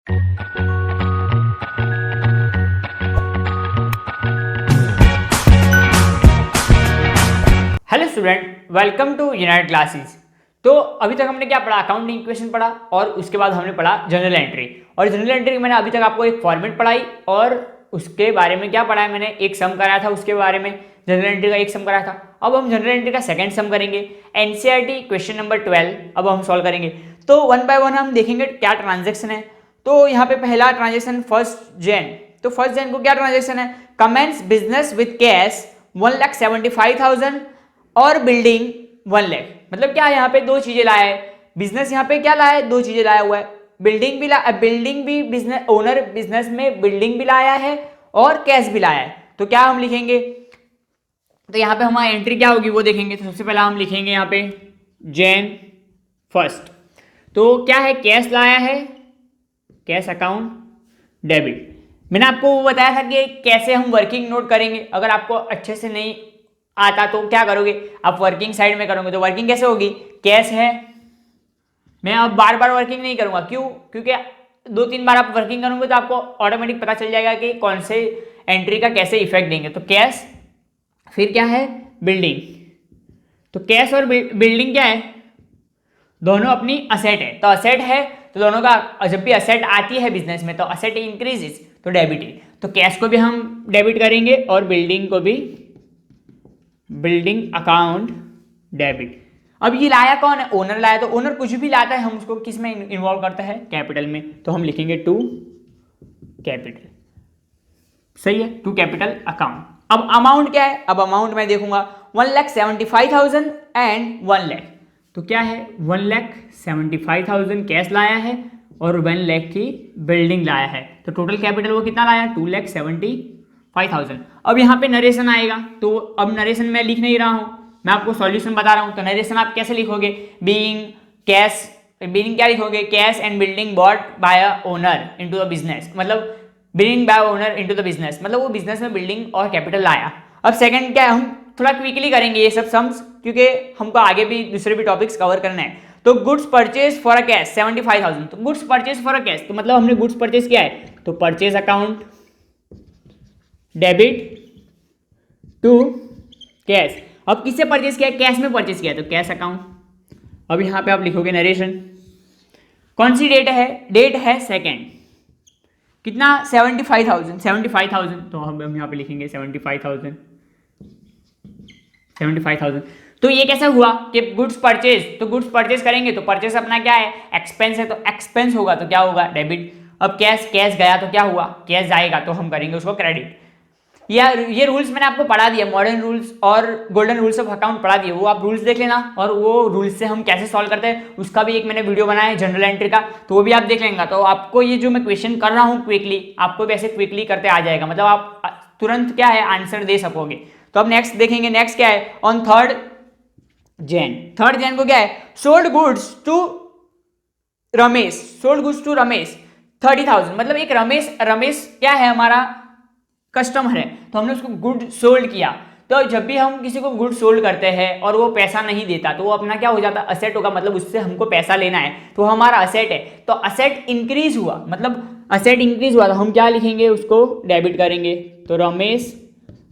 Hello student, welcome to United Classes. तो अभी तक हमने क्या पढ़ा? अकाउंटिंग इक्वेशन पढ़ा और उसके बाद हमने पढ़ा जनरल एंट्री। और जनरल एंट्री मैंने अभी तक आपको एक फॉर्मेट पढ़ाई और उसके बारे में क्या पढ़ा है मैंने, एक सम कराया था उसके बारे में, जनरल एंट्री का एक सम कराया था। अब हम जनरल एंट्री का सेकंड सम करेंगे, एनसीईआरटी क्वेश्चन नंबर 12 अब हम सॉल्व करेंगे। तो वन बाय वन हम देखेंगे क्या ट्रांजेक्शन है। तो यहाँ पे पहला ट्रांजेक्शन 1 जैन, तो 1 जैन को क्या ट्रांजेक्शन है? कमेंस बिजनेस विद कैश 1,75,000 और बिल्डिंग 1 लाख। मतलब क्या है, यहाँ पे दो चीजें लाया है बिजनेस, यहाँ पे क्या लाया है? दो चीजें लाया हुआ है, बिल्डिंग भी बिजनेस ओनर बिजनेस में बिल्डिंग भी लाया है और कैश भी लाया है। तो क्या हम लिखेंगे? तो यहाँ पे हमारी एंट्री क्या होगी वो देखेंगे। तो सबसे पहला हम लिखेंगे यहाँ पे जैन फर्स्ट। तो क्या है? कैश लाया है, कैश अकाउंट डेबिट। मैंने आपको वो बताया था कि कैसे हम वर्किंग नोट करेंगे। अगर आपको अच्छे से नहीं आता तो क्या करोगे, आप वर्किंग साइड में करोगे। तो वर्किंग कैसे होगी? कैश है, मैं अब बार बार वर्किंग नहीं करूंगा, क्यों? क्योंकि 2-3 बार आप वर्किंग करोगे तो आपको ऑटोमेटिक पता चल जाएगा कि कौन से एंट्री का कैसे इफेक्ट देंगे। तो कैश, फिर क्या है? बिल्डिंग। तो कैश और बिल्डिंग क्या है? दोनों अपनी असेट है। तो असेट है तो दोनों का जब भी असेट आती है बिजनेस में तो असेट इंक्रीजेस, तो डेबिट। तो कैश को भी हम डेबिट करेंगे और बिल्डिंग को भी, बिल्डिंग अकाउंट डेबिट। अब ये लाया कौन है? ओनर लाया। तो ओनर कुछ भी लाता है हम उसको किस में इन्वॉल्व करते हैं? कैपिटल में। तो हम लिखेंगे टू कैपिटल, सही है, टू कैपिटल अकाउंट। अब अमाउंट क्या है? अब अमाउंट मैं देखूंगा 1,75,000 एंड 1 लाख। तो क्या है? 1,75,000 कैश लाया है और 1 लाख की बिल्डिंग लाया है। तो टोटल कैपिटल वो कितना लाया? 2,75,000। अब यहाँ पे नरेशन आएगा। तो अब नरेशन मैं लिख नहीं रहा हूँ, मैं आपको सॉल्यूशन बता रहा हूँ। तो नरेशन आप कैसे लिखोगे? बीइंग कैश, बीइंग क्या लिखोगे? Cash and building bought by a owner into the business, मतलब building by owner into the business, मतलब वो बिजनेस में बिल्डिंग और कैपिटल लाया। अब सेकंड क्या है? हम थोड़ा क्विकली करेंगे ये सब सम्स क्योंकि हमको आगे भी दूसरे भी टॉपिक्स कवर करना है। तो goods purchase for a cash 75,000। तो goods purchase for a cash, तो मतलब हमने गुड्स परचेज किया है तो purchase account debit to cash. अब किससे परचेज किया है? कैश में परचेज किया है तो कैश अकाउंट। अब यहाँ पे आप लिखोगे नरेशन, कौन सी डेट है? डेट है सेकेंड, कितना? 75,000। तो हम यहाँ पे लिखेंगे 75,000। तो ये कैसे हुआ कि गुड्स परचेज? तो गुड्स परचेज करेंगे तो परचेज अपना क्या है? एक्सपेंस है, तो एक्सपेंस होगा तो क्या होगा? डेबिट। अब कैश गया तो क्या हुआ? कैश जाएगा तो हम करेंगे उसको क्रेडिट। ये रूल्स मैंने आपको पढ़ा दिया, मॉडर्न रूल्स और गोल्डन रूल्स ऑफ अकाउंट पढ़ा दिए, वो आप रूल्स देख लेना। और वो रूल्स से हम कैसे सॉल्व करते हैं उसका भी एक मैंने वीडियो बनाया है जनरल एंट्री का, तो वो भी आप देख लेंगे। तो आपको ये जो मैं क्वेश्चन कर रहा हूँ क्विकली, आपको भी ऐसे क्विकली करते आ जाएगा, मतलब आप तुरंत क्या है आंसर दे सकोगे। तो अब नेक्स्ट देखेंगे, नेक्स्ट क्या है? ऑन 3 जैन को क्या है? Sold goods to Ramesh 30,000। मतलब एक रमेश क्या है? हमारा कस्टमर है, तो हमने उसको गुड सोल्ड किया। तो जब भी हम किसी को गुड सोल्ड करते हैं और वो पैसा नहीं देता तो वो अपना क्या हो जाता? असेट होगा, मतलब उससे हमको पैसा लेना है तो हमारा असेट है। तो असेट इंक्रीज हुआ, मतलब असेट इंक्रीज हुआ तो हम क्या लिखेंगे? उसको डेबिट करेंगे। तो रमेश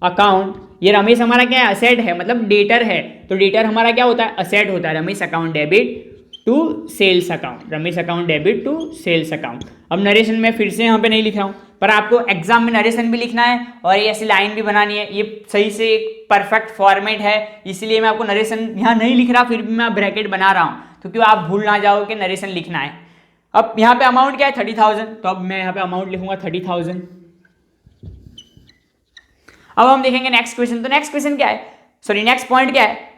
अकाउंट, ये रमेश हमारा क्या है? असेट है, मतलब डेटर है। तो डेटर हमारा क्या होता है? असेट होता है। Ramesh account debit to sales account, Ramesh account debit to sales account. अब नरेशन में फिर से यहाँ पे नहीं लिख रहा हूँ, पर आपको एग्जाम में नरेशन भी लिखना है और ये ऐसी लाइन भी बनानी है। ये सही से एक परफेक्ट फॉर्मेट है, इसलिए मैं आपको नरेशन यहाँ नहीं लिख रहा, फिर भी मैं ब्रैकेट बना रहा हूँ तो क्यों आप भूल ना जाओ कि नरेशन लिखना है। अब यहाँ पे अमाउंट क्या है? 30,000। तो अब मैं यहाँ पे अमाउंट लिखूंगा 30,000। अब हम देखेंगे नेक्स्ट क्वेश्चन। तो नेक्स्ट क्वेश्चन क्या है? सॉरी नेक्स्ट पॉइंट क्या है?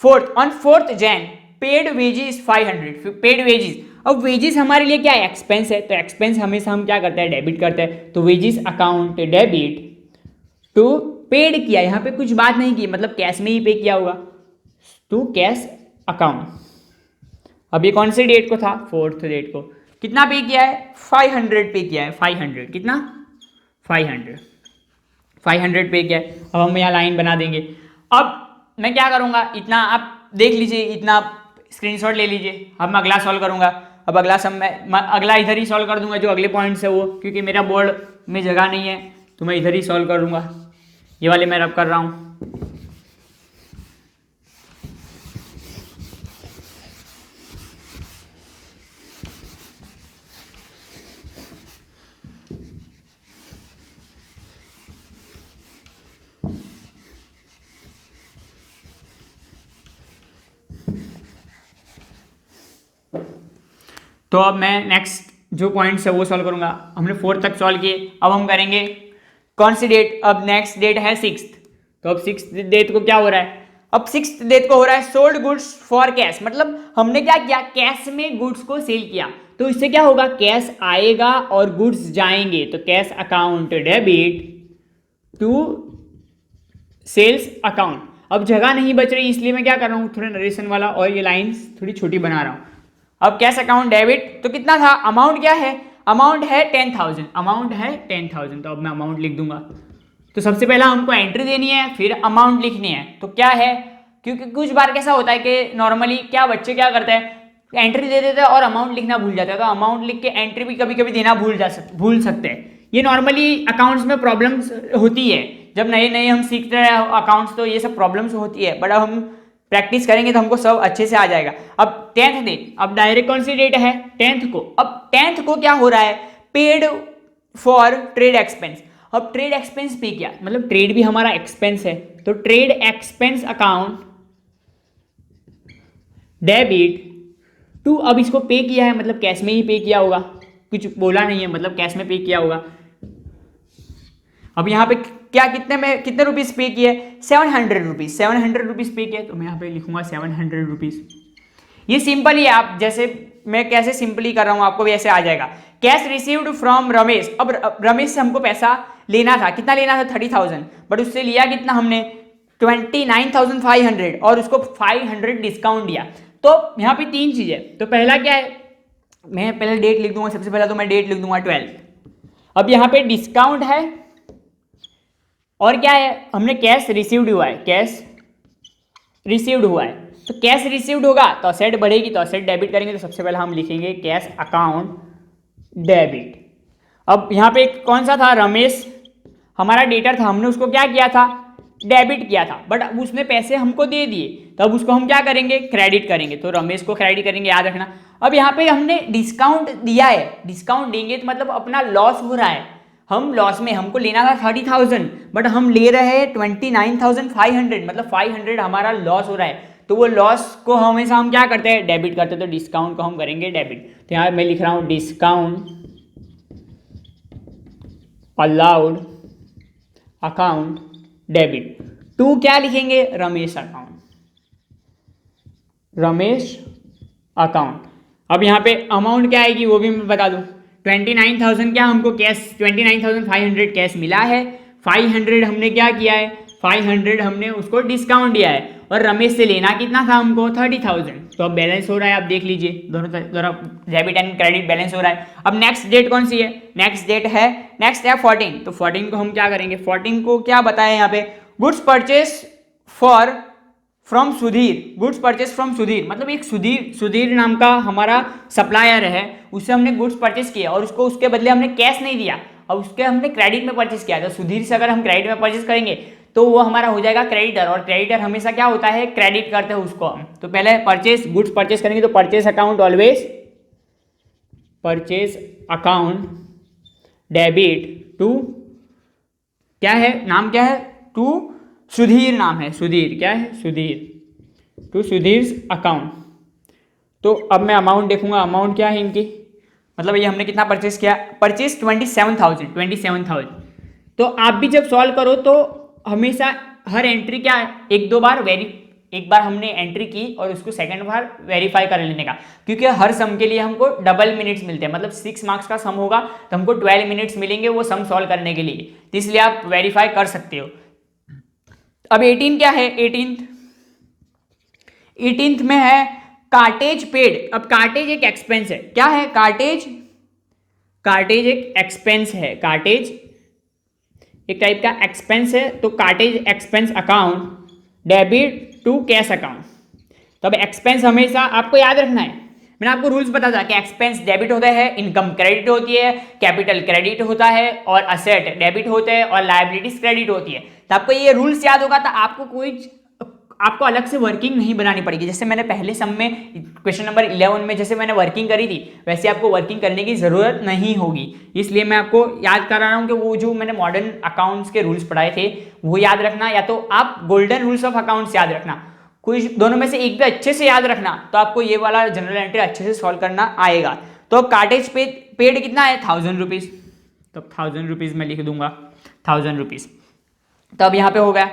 On 4 Jain paid wages 500। Paid wages, अब वेजेस हमारे लिए क्या है? एक्सपेंस है, तो एक्सपेंस हमेशा हम क्या करते हैं? डेबिट करते हैं। तो wages account debit to paid किया, यहाँ पे कुछ बात नहीं की, मतलब कैश में ही पे किया होगा, टू कैश अकाउंट। अब ये कौन सी डेट को था? 4 डेट को। कितना पे किया है? 500 पे किया है। 500 कितना? 500 पे किया है। अब हम यहाँ लाइन बना देंगे। अब मैं क्या करूँगा? इतना आप देख लीजिए, इतना स्क्रीनशॉट ले लीजिए। अब मैं अगला सॉल्व करूँगा। अब अगला सम मैं अगला इधर ही सॉल्व कर दूंगा, जो अगले पॉइंट्स है वो, क्योंकि मेरा बोर्ड में जगह नहीं है तो मैं इधर ही सॉल्व करूंगा। ये वाले मैं रब कर रहा हूँ। तो अब मैं नेक्स्ट जो पॉइंट्स है वो सॉल्व करूंगा। हमने 4 तक सॉल्व किए, अब हम करेंगे कौन सी डेट। अब नेक्स्ट डेट है 6th, तो अब 6th डेट को क्या हो रहा है, अब 6th डेट को हो रहा है सोल्ड गुड्स फॉर कैश, मतलब हमने क्या किया, कैश में गुड्स को सेल किया। तो इससे क्या होगा, कैश आएगा और गुड्स जाएंगे, तो cash account debit to sales account. अब जगह नहीं बच रही, इसलिए मैं क्या कर रहा हूँ, थोड़ा नरेशन वाला और ये लाइंस थोड़ी छोटी बना रहा हूँ। अब कैश अकाउंट डेबिट, तो कितना था, अमाउंट क्या है, अमाउंट है 10,000, अमाउंट है 10,000, तो अब मैं अमाउंट लिख दूंगा। तो सबसे पहला हमको एंट्री देनी है, फिर अमाउंट लिखनी है। तो क्या है, क्योंकि कुछ बार कैसा होता है कि नॉर्मली क्या बच्चे क्या करते हैं, एंट्री दे देते हैं और अमाउंट लिखना भूल जाते हैं, तो अमाउंट लिख के एंट्री भी कभी कभी देना भूल सकते हैं। ये नॉर्मली अकाउंट्स में प्रॉब्लम्स होती है, जब नए नए हम सीखते हैं अकाउंट्स, तो ये सब प्रॉब्लम्स होती है, बट अब हम प्रैक्टिस करेंगे तो हमको सब अच्छे से आ जाएगा। अब 10th डेट, अब डायरेक्ट कौन सी डेट है, 10th को। अब 10th को क्या हो रहा है, पेड फॉर ट्रेड एक्सपेंस। अब ट्रेड एक्सपेंस पे किया, मतलब ट्रेड भी हमारा एक्सपेंस है, तो trade expense account debit to, अब इसको पे किया है मतलब कैश में ही पे किया होगा, कुछ बोला नहीं है, मतलब कैश में पे किया होगा। अब यहाँ पे क्या, कितने रुपीस पे किए, 700 रुपीज, 700 रुपीज पे किए, तो मैं यहाँ पे लिखूंगा 700 रुपीज। ये सिंपल ही है, आप जैसे मैं कैसे सिंपली कर रहा हूँ आपको भी ऐसे आ जाएगा। कैश रिसीव्ड फ्रॉम रमेश, अब रमेश से हमको पैसा लेना था, कितना लेना था, 30,000, बट उससे लिया कितना हमने, 29,500, और उसको 500 डिस्काउंट दिया। तो यहाँ पे 3 चीजें, तो पहला क्या है, मैं पहले डेट लिख दूंगा, सबसे पहला तो मैं डेट लिख दूंगा 12। अब यहाँ पे डिस्काउंट है और क्या है, हमने कैश रिसीव्ड हुआ है, कैश रिसीव्ड हुआ है, तो कैश रिसीव्ड होगा तो असेट बढ़ेगी, तो असेट डेबिट करेंगे, तो सबसे पहले हम लिखेंगे कैश अकाउंट डेबिट। अब यहाँ पे कौन सा था, रमेश हमारा डेटर था, हमने उसको क्या किया था, डेबिट किया था, बट अब उसने पैसे हमको दे दिए, तो अब उसको हम क्या करेंगे, क्रेडिट करेंगे, तो रमेश को क्रेडिट करेंगे, याद रखना। अब यहाँ पे हमने डिस्काउंट दिया है, डिस्काउंट देंगे तो मतलब अपना लॉस हो रहा है, हम लॉस में, हमको लेना था 30,000 बट हम ले रहे हैं 29,500, मतलब 500 हमारा लॉस हो रहा है, तो वो लॉस को हमेशा हम क्या करते हैं, डेबिट करते हैं, तो डिस्काउंट को हम करेंगे डेबिट। तो यहाँ मैं लिख रहा हूँ discount allowed account debit to, क्या लिखेंगे, रमेश अकाउंट, रमेश अकाउंट। अब यहाँ पे अमाउंट क्या आएगी वो भी मैं बता दूं, 29,000 क्या हमको कैश, 29,500 कैश मिला है, 500 हमने क्या किया है, 500 हमने उसको डिस्काउंट दिया है, और रमेश से लेना कितना था हमको, 30,000। तो अब बैलेंस हो रहा है, आप देख लीजिए दोनों तरफ डेबिट एंड क्रेडिट बैलेंस हो रहा है। अब नेक्स्ट डेट कौन सी है, नेक्स्ट है 14, तो 14 को हम क्या करेंगे, 14 को क्या बताया यहाँ पे, goods purchase from Sudhir, goods purchase from Sudhir, मतलब एक सुधीर नाम का हमारा सप्लायर है, उससे हमने गुड्स परचेस किया और उसको उसके बदले हमने कैश नहीं दिया, अब उसके हमने क्रेडिट में परचेस किया। तो सुधीर से अगर हम क्रेडिट में परचेस करेंगे तो वो हमारा हो जाएगा क्रेडिटर, और क्रेडिटर हमेशा क्या होता है, क्रेडिट करते हैं उसको हम। तो पहले गुड्स परचेस करेंगे, तो purchase account always, purchase account debit to, क्या है नाम, क्या है, टू सुधीर नाम है, सुधीर, क्या है, सुधीर, टू सुधीर अकाउंट। तो अब मैं अमाउंट देखूंगा, अमाउंट क्या है इनकी, मतलब ये हमने कितना परचेस किया, परचेस 27,000। तो आप भी जब सॉल्व करो तो हमेशा हर एंट्री क्या है, एक बार हमने एंट्री की और उसको सेकंड बार वेरीफाई कर लेने का, क्योंकि हर सम के लिए हमको डबल मिनट्स मिलते हैं, मतलब 6 मार्क्स का सम होगा तो हमको 12 मिनट्स मिलेंगे वो सम सॉल्व करने के लिए, तो इसलिए आप वेरीफाई कर सकते हो। अब 18 क्या है, 18th में है कार्टेज पेड। अब कार्टेज एक एक्सपेंस है, क्या है, कार्टेज एक एक्सपेंस है, कार्टेज एक टाइप का एक्सपेंस है, तो cartage expense account debit to cash account. तो अब एक्सपेंस हमेशा आपको याद रखना है, मैंने आपको रूल्स बता था कि एक्सपेंस डेबिट होता है, इनकम क्रेडिट होती है, कैपिटल क्रेडिट होता है और असेट डेबिट होते हैं और लायबिलिटीज क्रेडिट होती है। तो आपको ये रूल्स याद होगा तो आपको अलग से वर्किंग नहीं बनानी पड़ेगी। जैसे मैंने पहले सम में क्वेश्चन नंबर 11 में जैसे मैंने वर्किंग करी थी, वैसे आपको वर्किंग करने की जरूरत नहीं होगी। इसलिए मैं आपको याद करा रहा हूँ कि वो जो मैंने मॉडर्न अकाउंट्स के रूल्स पढ़ाए थे वो याद रखना, या तो आप गोल्डन रूल्स ऑफ अकाउंट्स याद रखना, कुछ दोनों में से एक भी अच्छे से याद रखना, तो आपको ये वाला जनरल एंट्री अच्छे से सॉल्व करना आएगा। तो कार्टेज पेड कितना है, 1000 रुपीज़, तो 1000 रुपीज़ मैं लिख दूंगा, 1000 रुपीज़। तो अब यहाँ पे हो गया।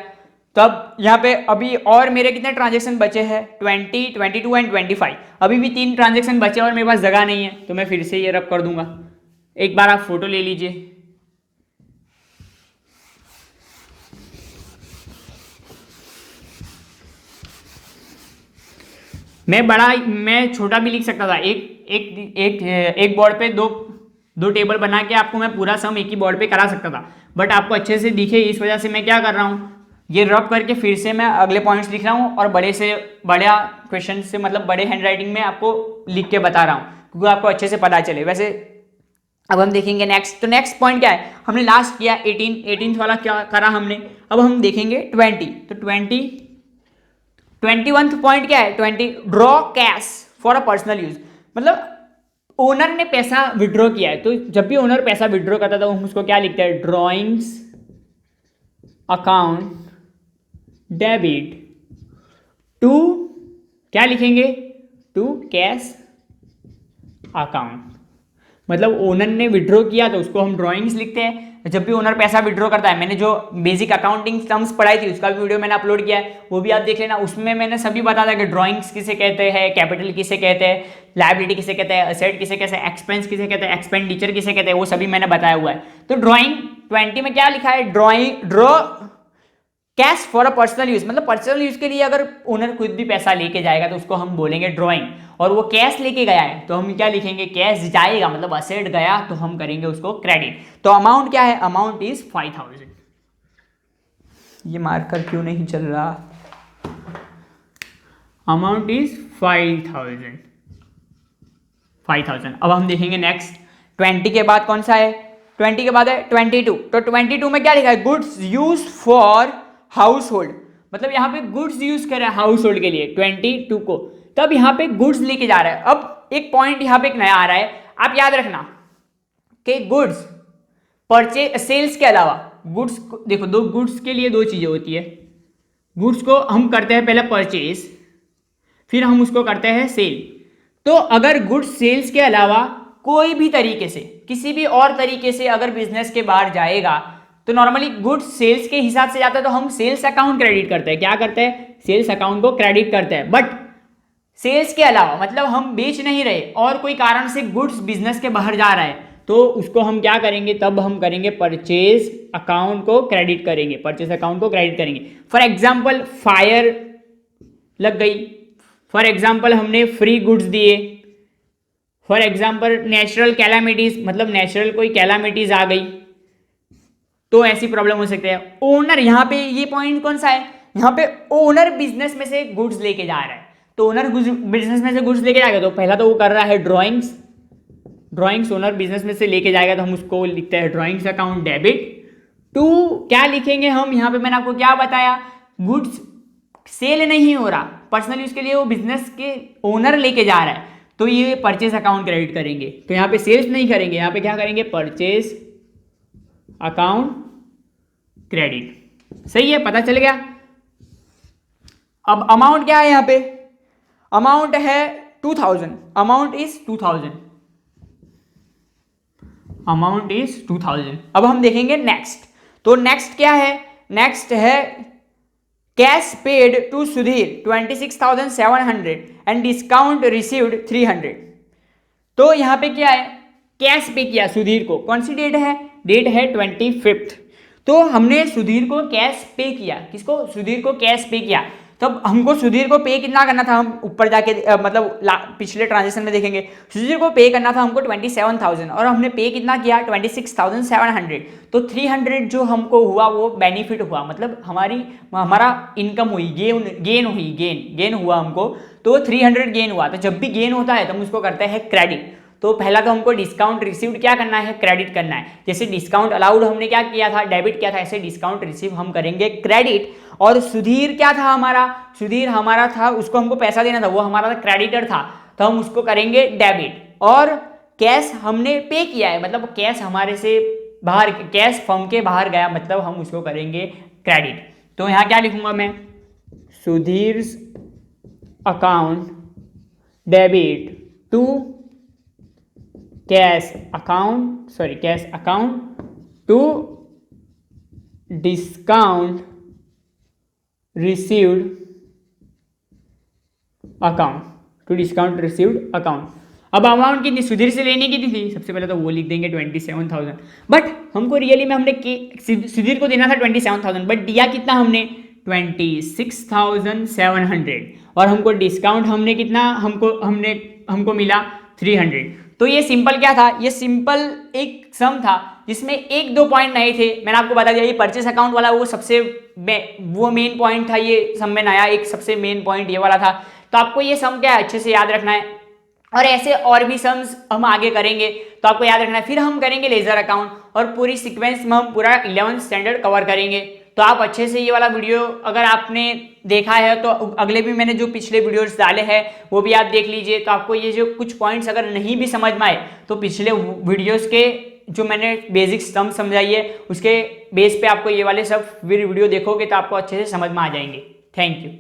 तो अब यहाँ पे अभी और मेरे कितने ट्रांजेक्शन बचे हैं, 20, 22 एंड 25। अभी भी 3 ट्रांजेक्शन बचे और मेरे पास जगह नहीं है, तो मैं फिर से ये रब कर दूंगा। एक बार आप फोटो ले लीजिए। मैं छोटा भी लिख सकता था, एक बोर्ड पे दो टेबल बना के आपको मैं पूरा सम एक ही बोर्ड पे करा सकता था, बट आपको अच्छे से दिखे इस वजह से मैं क्या कर रहा हूँ, ये रब करके फिर से मैं अगले पॉइंट्स लिख रहा हूँ और बड़े से बड़ा क्वेश्चन से मतलब बड़े हैंड राइटिंग में आपको लिख के बता रहा हूँ, क्योंकि आपको अच्छे से पता चले। वैसे अब हम देखेंगे नेक्स्ट। तो नेक्स्ट पॉइंट क्या है, हमने लास्ट किया 18 वाला क्या करा हमने, अब हम देखेंगे 20। तो 21 पॉइंट क्या है, 20 draw cash for a personal use, मतलब ओनर ने पैसा विड्रॉ किया है। तो जब भी ओनर पैसा विड्रॉ करता है तो हम उसको क्या लिखते हैं, ड्रॉइंग्स अकाउंट डेबिट टू, क्या लिखेंगे, टू कैश अकाउंट। मतलब ओनर ने विड्रॉ किया तो उसको हम ड्राइंग्स लिखते हैं। जब भी ओनर पैसा विड्रॉ करता है, मैंने जो बेसिक अकाउंटिंग टर्म्स पढ़ाई थी उसका भी वीडियो मैंने अपलोड किया है, वो भी आप देख लेना। उसमें मैंने सभी बता था कि ड्राइंग्स किसे कहते हैं, कैपिटल किसे कहते हैं, लायबिलिटी किसे कहते हैं, असेट किसे कहते हैं, एक्सपेंस किसे कहते हैं, एक्सपेंडिचर किसे कहते हैं, वो सभी मैंने बताया हुआ है। तो ड्राइंग 20 में क्या लिखा है, draw cash for a personal use, मतलब पर्सनल यूज के लिए अगर ओनर खुद भी पैसा लेके जाएगा तो उसको हम बोलेंगे ड्रॉइंग, और वो कैश लेके गया है तो हम क्या लिखेंगे, कैश जाएगा मतलब असेट गया तो हम करेंगे उसको क्रेडिट। तो अमाउंट क्या है, अमाउंट इज 5000। ये मार्कर क्यों नहीं चल रहा, अमाउंट इज 5000। अब हम देखेंगे नेक्स्ट 20 के बाद कौन सा है, 20 के बाद है 22। तो 22 में क्या लिखा है, goods use for house hold, मतलब यहाँ पे गुड्स यूज कर रहा है हाउस होल्ड के लिए 22 को, तब यहाँ पे गुड्स लेके जा रहा है। अब एक पॉइंट यहाँ पे एक नया आ रहा है, आप याद रखना कि गुड्स परचेज सेल्स के अलावा गुड्स, देखो दो गुड्स के लिए दो चीजें होती है, गुड्स को हम करते हैं पहले परचेज, फिर हम उसको करते हैं सेल। तो अगर गुड्स सेल्स के अलावा कोई भी तरीके से, किसी भी और तरीके से अगर बिजनेस के बाहर जाएगा तो नॉर्मली गुड्स सेल्स के हिसाब से जाता है तो हम सेल्स अकाउंट क्रेडिट करते हैं। क्या करते हैं, सेल्स अकाउंट को क्रेडिट करते हैं। बट सेल्स के अलावा मतलब हम बेच नहीं रहे और कोई कारण से गुड्स बिजनेस के बाहर जा रहा है तो उसको हम क्या करेंगे, तब हम करेंगे परचेज अकाउंट को क्रेडिट करेंगे, परचेज अकाउंट को क्रेडिट करेंगे। फॉर एग्जाम्पल फायर लग गई, फॉर एग्जाम्पल हमने फ्री गुड्स दिए, फॉर एग्जाम्पल नेचुरल कैलामिटीज, मतलब नेचुरल कोई कैलामिटीज आ गई तो ऐसी प्रॉब्लम हो सकती है। ओनर, यहाँ पे ये पॉइंट कौन सा है, यहाँ पे ओनर बिजनेस में से गुड्स लेके जा रहा है, तो ओनर बिजनेस में से गुड्स लेके जाएगा तो पहला तो वो कर रहा है ड्राइंग्स ओनर बिजनेस में से लेके जाएगा तो हम उसको लिखते हैं ड्राइंग्स अकाउंट डेबिट टू, क्या लिखेंगे हम, यहाँ पे मैंने आपको क्या बताया, गुड्स सेल नहीं हो रहा, पर्सनल यूज के लिए वो बिजनेस के ओनर लेके जा रहा है तो ये परचेज अकाउंट क्रेडिट करेंगे। तो यहाँ पे सेल्स नहीं करेंगे, यहाँ पे क्या करेंगे, परचेज अकाउंट क्रेडिट। सही है, पता चल गया। अब अमाउंट क्या है, यहाँ पे अमाउंट है 2000, अमाउंट इज 2000, अमाउंट इज 2000। अब हम देखेंगे नेक्स्ट। तो नेक्स्ट क्या है, नेक्स्ट है cash paid to Sudhir 26,700 and discount received 300। तो यहां पे क्या है, कैश पे किया सुधीर को, कौन सी डेट है, डेट है 25। तो हमने सुधीर को कैश पे किया, किसको, सुधीर को कैश पे किया। तब हमको सुधीर को पे कितना करना था, हम ऊपर जाके मतलब पिछले ट्रांजेक्शन में देखेंगे, सुधीर को पे करना था हमको 27,000 और हमने पे कितना किया 26,700। तो 300 जो हमको हुआ वो बेनिफिट हुआ, मतलब हमारा इनकम हुई, गेन हुआ हमको, तो 300 गेन हुआ। तो जब भी गेन होता है तो हम उसको करते हैं क्रेडिट। तो पहला तो हमको डिस्काउंट रिसीव्ड क्या करना है, क्रेडिट करना है। जैसे डिस्काउंट अलाउड हमने क्या किया था, डेबिट किया था, ऐसे डिस्काउंट रिसीव हम करेंगे क्रेडिट। और सुधीर क्या था हमारा, सुधीर हमारा था, उसको हमको पैसा देना था, वो हमारा क्रेडिटर था, तो हम उसको करेंगे डेबिट। और कैश हमने पे किया है, मतलब कैश हमारे से बाहर, कैश फर्म के बाहर गया, मतलब हम उसको करेंगे क्रेडिट। तो यहाँ क्या लिखूंगा मैं, Sudhir account debit to cash account to discount received account. अब अमाउंट कितनी सुधीर से लेने की थी, सबसे पहले तो वो लिख देंगे 27,000, बट हमको रियली में हमने सुधीर को देना था 27,000, बट दिया कितना हमने 26,700, और हमको डिस्काउंट हमने कितना हमको मिला 300। तो ये सिंपल क्या था, ये सिंपल एक सम था जिसमें एक दो पॉइंट नए थे। मैंने आपको बता दिया ये परचेस अकाउंट वाला वो मेन पॉइंट था, ये सम में नया एक सबसे मेन पॉइंट ये वाला था। तो आपको ये सम क्या है अच्छे से याद रखना है, और ऐसे और भी सम्स हम आगे करेंगे तो आपको याद रखना है। फिर हम करेंगे लेजर अकाउंट, और पूरी सीक्वेंस में हम पूरा 11th स्टैंडर्ड कवर करेंगे। तो आप अच्छे से ये वाला वीडियो अगर आपने देखा है तो अगले भी मैंने जो पिछले वीडियोस डाले हैं वो भी आप देख लीजिए। तो आपको ये जो कुछ पॉइंट्स अगर नहीं भी समझ में आए तो पिछले वीडियोस के जो मैंने बेसिक सम समझाई है उसके बेस पे आपको ये वाले सब वीडियो देखोगे तो आपको अच्छे से समझ में आ जाएंगे। Thank you.